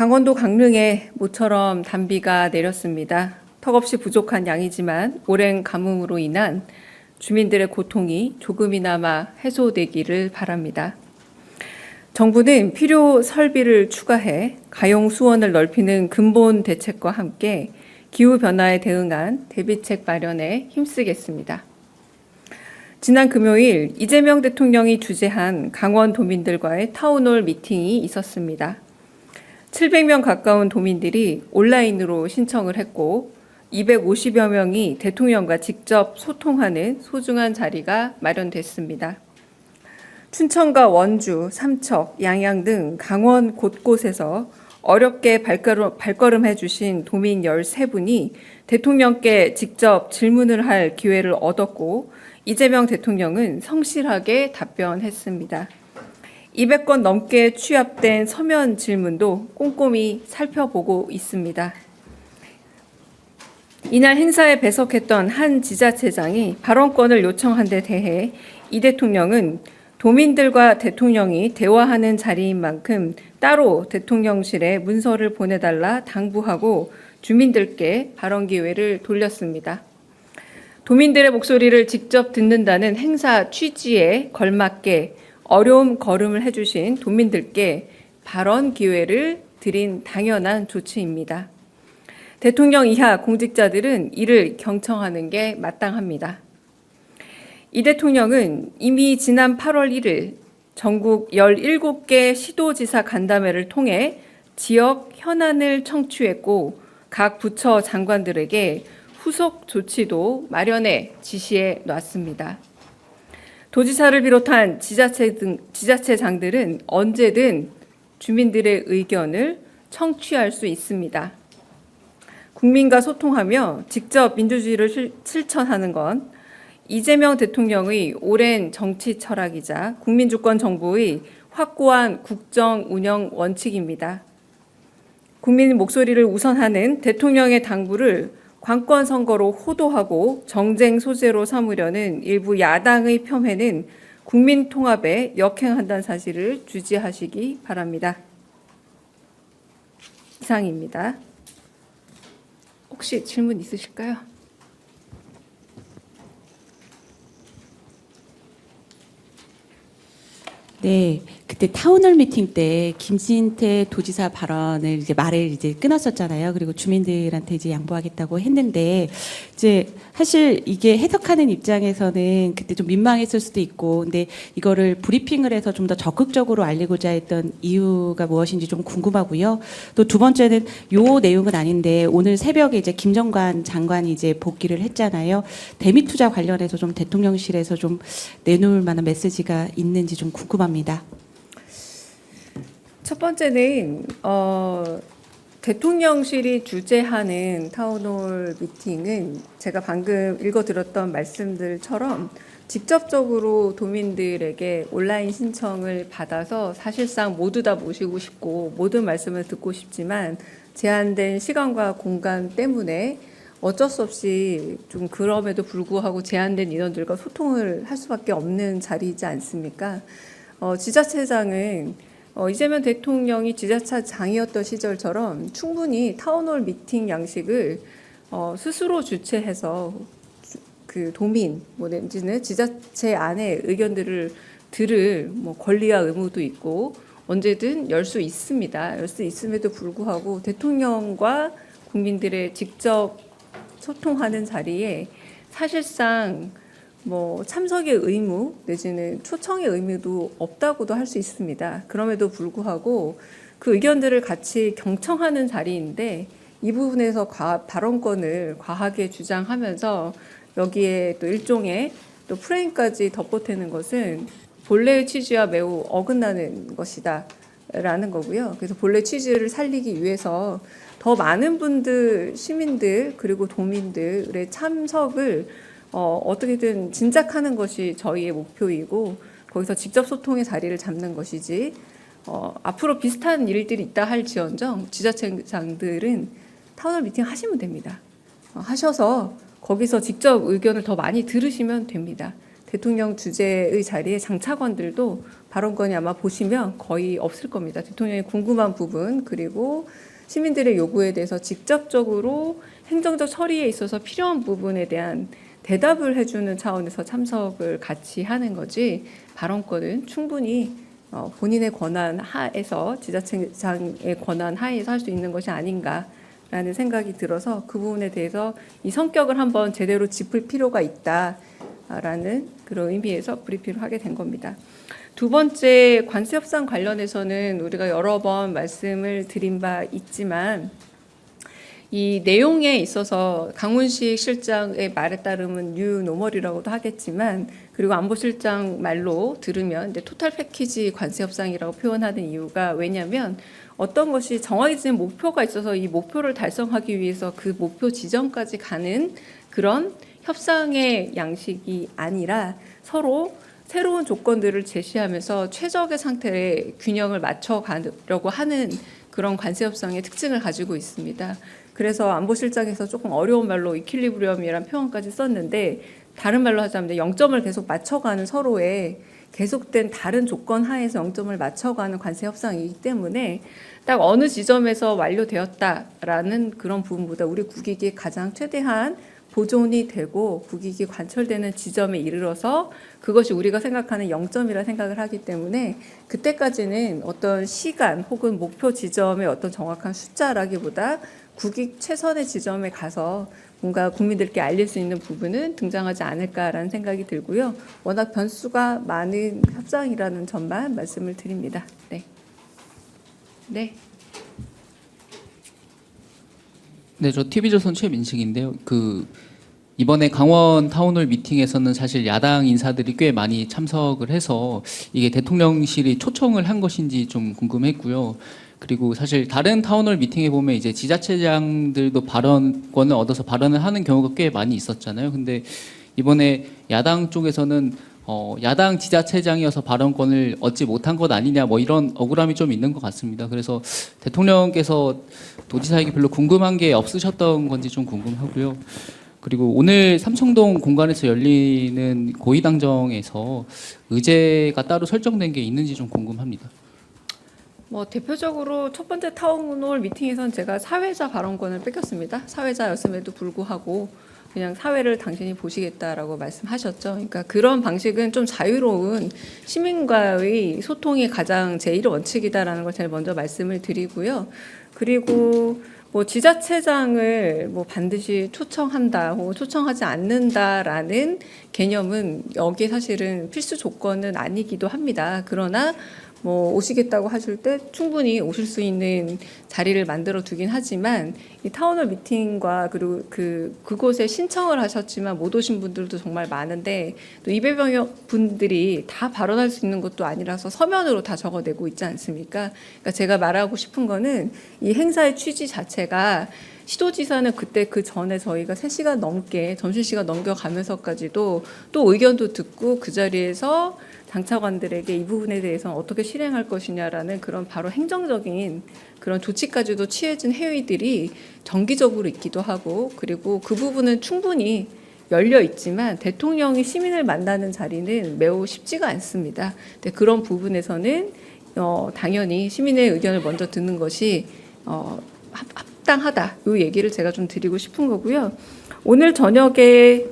강원도 강릉에 모처럼 단비가 내렸습니다. 턱없이 부족한 양이지만 오랜 가뭄으로 인한 주민들의 고통이 조금이나마 해소되기를 바랍니다. 정부는 필요 설비를 추가해 가용 수원을 넓히는 근본 대책과 함께 기후변화에 대응한 대비책 마련에 힘쓰겠습니다. 지난 금요일 이재명 대통령이 주재한 강원 도민들과의 타운홀 미팅이 있었습니다. 700명 가까운 도민들이 온라인으로 신청을 했고 250여 명이 대통령과 직접 소통하는 소중한 자리가 마련됐습니다. 춘천과 원주, 삼척, 양양 등 강원 곳곳에서 어렵게 발걸음해 주신 도민 13분이 대통령께 직접 질문을 할 기회를 얻었고 이재명 대통령은 성실하게 답변했습니다. 200건 넘게 취합된 서면 질문도 꼼꼼히 살펴보고 있습니다. 이날 행사에 배석했던 한 지자체장이 발언권을 요청한 데 대해 이 대통령은 도민들과 대통령이 대화하는 자리인 만큼 따로 대통령실에 문서를 보내달라 당부하고 주민들께 발언 기회를 돌렸습니다. 도민들의 목소리를 직접 듣는다는 행사 취지에 걸맞게 어려움 걸음을 해주신 도민들께 발언 기회를 드린 당연한 조치입니다. 대통령 이하 공직자들은 이를 경청하는 게 마땅합니다. 이 대통령은 이미 지난 8월 1일 전국 17개 시도지사 간담회를 통해 지역 현안을 청취했고 각 부처 장관들에게 후속 조치도 마련해 지시해 놨습니다. 도지사를 비롯한 지자체장들은 언제든 주민들의 의견을 청취할 수 있습니다. 국민과 소통하며 직접 민주주의를 실천하는 건 이재명 대통령의 오랜 정치 철학이자 국민주권 정부의 확고한 국정 운영 원칙입니다. 국민 목소리를 우선하는 대통령의 당부를 관권 선거로 호도하고 정쟁 소재로 삼으려는 일부 야당의 폄훼는 국민 통합에 역행한다는 사실을 주지하시기 바랍니다. 이상입니다. 혹시 질문 있으실까요? 네, 그때 타운홀 미팅 때 김진태 도지사 발언을 말을 끊었었잖아요. 그리고 주민들한테 양보하겠다고 했는데 사실 이게 해석하는 입장에서는 그때 좀 민망했을 수도 있고, 근데 이거를 브리핑을 해서 좀 더 적극적으로 알리고자 했던 이유가 무엇인지 좀 궁금하고요. 또 두 번째는 요 내용은 아닌데 오늘 새벽에 김정관 장관이 복귀를 했잖아요. 대미 투자 관련해서 좀 대통령실에서 좀 내놓을 만한 메시지가 있는지 좀 궁금합니다. 첫 번째는 대통령실이 주재하는 타운홀 미팅은 제가 방금 읽어드렸던 말씀들처럼 직접적으로 도민들에게 온라인 신청을 받아서 사실상 모두 다 모시고 싶고 모든 말씀을 듣고 싶지만 제한된 시간과 공간 때문에 어쩔 수 없이 좀 그럼에도 불구하고 제한된 인원들과 소통을 할 수밖에 없는 자리이지 않습니까? 지자체장은 이재명 대통령이 지자체장이었던 시절처럼 충분히 타운홀 미팅 양식을 스스로 주최해서 그 도민 내지는 지자체 안에 의견들을 들을 권리와 의무도 있고 언제든 열 수 있습니다. 열 수 있음에도 불구하고 대통령과 국민들의 직접 소통하는 자리에 사실상 참석의 의무 내지는 초청의 의무도 없다고도 할 수 있습니다. 그럼에도 불구하고 그 의견들을 같이 경청하는 자리인데 이 부분에서 발언권을 과하게 주장하면서 여기에 또 일종의 또 프레임까지 덧보태는 것은 본래의 취지와 매우 어긋나는 것이다 라는 거고요. 그래서 본래 취지를 살리기 위해서 더 많은 분들, 시민들 그리고 도민들의 참석을 어떻게든 진작하는 것이 저희의 목표이고 거기서 직접 소통의 자리를 잡는 것이지 앞으로 비슷한 일들이 있다 할지언정 지자체장들은 타운홀 미팅 하시면 됩니다. 하셔서 거기서 직접 의견을 더 많이 들으시면 됩니다. 대통령 주재의 자리에 장차관들도 발언권이 아마 보시면 거의 없을 겁니다. 대통령이 궁금한 부분 그리고 시민들의 요구에 대해서 직접적으로 행정적 처리에 있어서 필요한 부분에 대한 대답을 해주는 차원에서 참석을 같이 하는 거지 발언권은 충분히 본인의 권한 하에서 지자체장의 권한 하에서 할 수 있는 것이 아닌가라는 생각이 들어서 그 부분에 대해서 이 성격을 한번 제대로 짚을 필요가 있다라는 그런 의미에서 브리핑을 하게 된 겁니다. 두 번째 관세 협상 관련해서는 우리가 여러 번 말씀을 드린 바 있지만 이 내용에 있어서 강훈식 실장의 말에 따르면 뉴 노멀이라고도 하겠지만 그리고 안보실장 말로 들으면 이제 토탈 패키지 관세 협상이라고 표현하는 이유가 왜냐하면 어떤 것이 정해진 목표가 있어서 이 목표를 달성하기 위해서 그 목표 지점까지 가는 그런 협상의 양식이 아니라 서로 새로운 조건들을 제시하면서 최적의 상태에 균형을 맞춰가려고 하는 그런 관세 협상의 특징을 가지고 있습니다. 그래서 안보실장에서 조금 어려운 말로 이퀄리브리엄이라는 표현까지 썼는데 다른 말로 하자면 0점을 계속 맞춰가는 서로의 계속된 다른 조건 하에서 0점을 맞춰가는 관세 협상이기 때문에 딱 어느 지점에서 완료되었다라는 그런 부분보다 우리 국익이 가장 최대한 보존이 되고 국익이 관철되는 지점에 이르러서 그것이 우리가 생각하는 0점이라 생각을 하기 때문에 그때까지는 어떤 시간 혹은 목표 지점의 어떤 정확한 숫자라기보다 국익 최선의 지점에 가서 뭔가 국민들께 알릴 수 있는 부분은 등장하지 않을까라는 생각이 들고요. 워낙 변수가 많은 협상이라는 점만 말씀을 드립니다. 네. 네. 네, 저 TV조선 최민식인데요. 이번에 강원 타운홀 미팅에서는 사실 야당 인사들이 꽤 많이 참석을 해서 이게 대통령실이 초청을 한 것인지 좀 궁금했고요. 그리고 사실 다른 타운홀 미팅에 보면 이제 지자체장들도 발언권을 얻어서 발언을 하는 경우가 꽤 많이 있었잖아요. 근데 이번에 야당 쪽에서는 야당 지자체장이어서 발언권을 얻지 못한 것 아니냐 뭐 이런 억울함이 좀 있는 것 같습니다. 그래서 대통령께서 도지사에게 별로 궁금한 게 없으셨던 건지 좀 궁금하고요. 그리고 오늘 삼청동 공간에서 열리는 고위당정에서 의제가 따로 설정된 게 있는지 좀 궁금합니다. 뭐 대표적으로 첫 번째 타운홀 미팅에서는 제가 사회자 발언권을 뺏겼습니다. 사회자였음에도 불구하고 그냥 사회를 당신이 보시겠다라고 말씀하셨죠. 그러니까 그런 방식은 좀 자유로운 시민과의 소통이 가장 제1 원칙이다라는 걸 제일 먼저 말씀을 드리고요. 그리고 뭐 지자체장을 뭐 반드시 초청한다 혹은 초청하지 않는다라는 개념은 여기에 사실은 필수 조건은 아니기도 합니다. 그러나 뭐 오시겠다고 하실 때 충분히 오실 수 있는 자리를 만들어 두긴 하지만 이 타운홀 미팅과 그리고 그곳에 신청을 하셨지만 못 오신 분들도 정말 많은데 또 200여 분들이 다 발언할 수 있는 것도 아니라서 서면으로 다 적어내고 있지 않습니까? 그러니까 제가 말하고 싶은 거는 이 행사의 취지 자체가 시도지사는 그때 그 전에 저희가 3시간 넘게 점심시간 넘겨가면서까지도 또 의견도 듣고 그 자리에서 장차관들에게 이 부분에 대해서 어떻게 실행할 것이냐라는 그런 바로 행정적인 그런 조치까지도 취해진 회의들이 정기적으로 있기도 하고 그리고 그 부분은 충분히 열려 있지만 대통령이 시민을 만나는 자리는 매우 쉽지가 않습니다. 근데 그런 부분에서는 당연히 시민의 의견을 먼저 듣는 것이 합당하다. 이 얘기를 제가 좀 드리고 싶은 거고요. 오늘 저녁에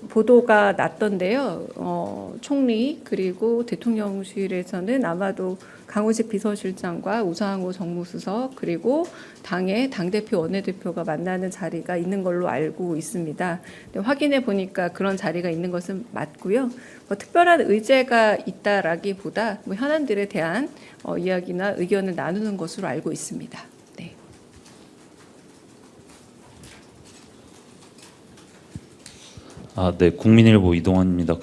보도가 났던데요. 총리 그리고 대통령실에서는 아마도 강훈식 비서실장과 우상호 정무수석 그리고 당의 당대표 원내대표가 만나는 자리가 있는 걸로 알고 있습니다. 확인해 보니까 그런 자리가 있는 것은 맞고요. 뭐 특별한 의제가 있다라기보다 뭐 현안들에 대한 이야기나 의견을 나누는 것으로 알고 있습니다. 네, 국민일보 이동환입니다.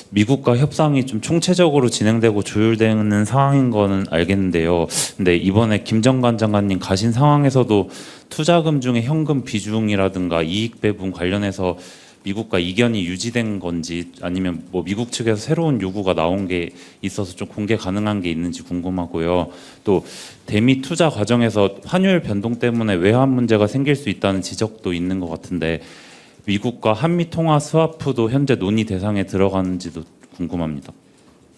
미국과 협상이 좀 총체적으로 진행되고 조율되는 상황인 거는 알겠는데요. 근데 이번에 김정관 장관님 가신 상황에서도 투자금 중에 현금 비중이라든가 이익 배분 관련해서 미국과 이견이 유지된 건지 아니면 뭐 미국 측에서 새로운 요구가 나온 게 있어서 좀 공개 가능한 게 있는지 궁금하고요. 또 대미 투자 과정에서 환율 변동 때문에 외환 문제가 생길 수 있다는 지적도 있는 것 같은데 미국과 한미 통화 스와프도 현재 논의 대상에 들어가는지도 궁금합니다.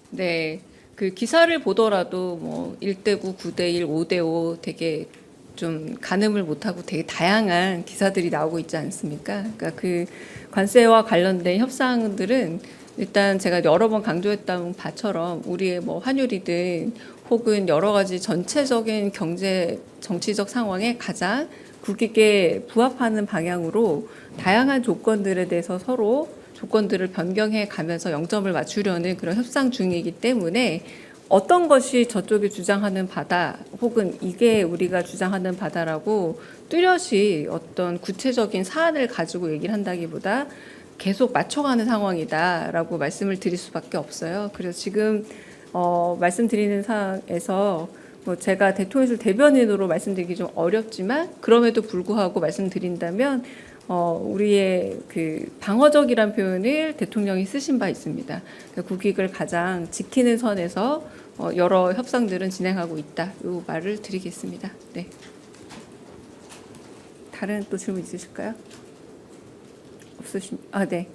뭐, 네, 그 기사를 보더라도 뭐 1대9, 9대1, 5대5 되게 좀 가늠을 못하고 되게 다양한 기사들이 나오고 있지 않습니까? 그러니까 그 관세와 관련된 협상들은 일단 제가 여러 번 강조했던 바처럼 우리의 뭐 환율이든 혹은 여러 가지 전체적인 경제 정치적 상황에 가장 국익에 부합하는 방향으로 다양한 조건들에 대해서 서로 조건들을 변경해 가면서 영점을 맞추려는 그런 협상 중이기 때문에 어떤 것이 저쪽이 주장하는 바다 혹은 이게 우리가 주장하는 바다라고 뚜렷이 어떤 구체적인 사안을 가지고 얘기를 한다기보다 계속 맞춰가는 상황이다라고 말씀을 드릴 수밖에 없어요. 그래서 지금 말씀드리는 사항에서 뭐 제가 대통령실 대변인으로 말씀드리기 좀 어렵지만 그럼에도 불구하고 말씀드린다면 우리의 그 방어적이란 표현을 대통령이 쓰신 바 있습니다. 그러니까 국익을 가장 지키는 선에서 여러 협상들은 진행하고 있다. 이 말을 드리겠습니다. 네. 다른 또 질문 있으실까요? 없으십니까? 네.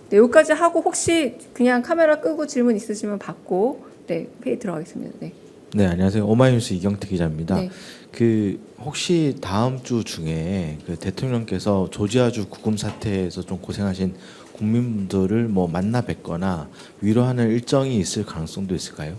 네, 여기까지 하고 혹시 그냥 카메라 끄고 질문 있으시면 받고 네, 회의 들어가겠습니다. 네. 네, 안녕하세요. 오마이뉴스 이경태 기자입니다. 네. 그 혹시 다음 주 중에 그 대통령께서 조지아주 구금 사태에서 좀 고생하신 국민분들을 뭐 만나 뵙거나 위로하는 일정이 있을 가능성도 있을까요?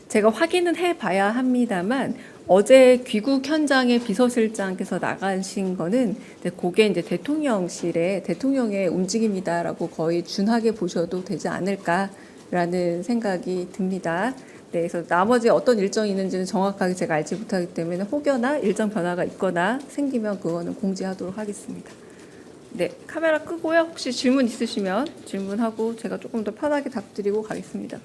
제가 확인은 해봐야 합니다만 어제 귀국 현장에 비서실장께서 나가신 거는 그게 이제 대통령실의 대통령의 움직임이다라고 거의 준하게 보셔도 되지 않을까라는 생각이 듭니다. 네, 그래서 나머지 어떤 일정이 있는지는 정확하게 제가 알지 못하기 때문에 혹여나 일정 변화가 있거나 생기면 그거는 공지하도록 하겠습니다. 네, 카메라 끄고요. 혹시 질문 있으시면 질문하고 제가 조금 더 편하게 답드리고 가겠습니다.